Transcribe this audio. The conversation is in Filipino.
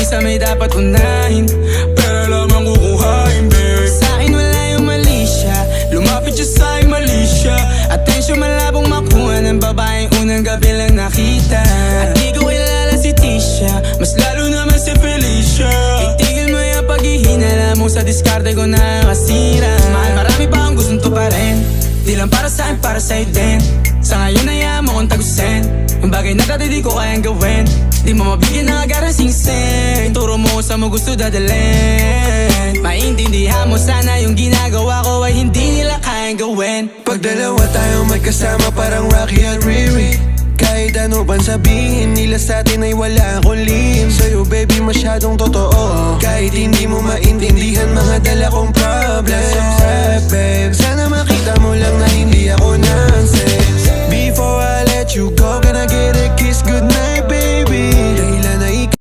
minsan may dapat unahin, pera lang ang kukuhain, babe. Sa'kin wala yung mali siya, lumapit siya sa'kin mali siya. Atensyon malabong makuha ng babaeng unang gabi lang nakita. At di ko kilala si Tisha, mas lalo naman si Felicia. Itigil mo yung paghihinala mo sa diskarte ko na kasira. Mahal, marami pa akong gustong tuparin, di lang para sa'kin, para sa'yo din. Sa ngayon ayaw mo kong tagusin ang bagay na dati di ko kayang gawin. Di mo mabigyan ng agarang singsing, turo mo kung saan mo gusto dadalhin. Maintindihan mo sana yung ginagawa ko ay hindi nila kayang gawin. Pag dalawa tayo magkasama parang Rocky at Riri, kahit ano bang sabihin nila sa'tin ay wala akong lihim. Sa'yo baby masyadong totoo, kahit hindi mo maintindihan mga dala kong problems. So sad babe, sana makita mo lang na hindi ako nonsense.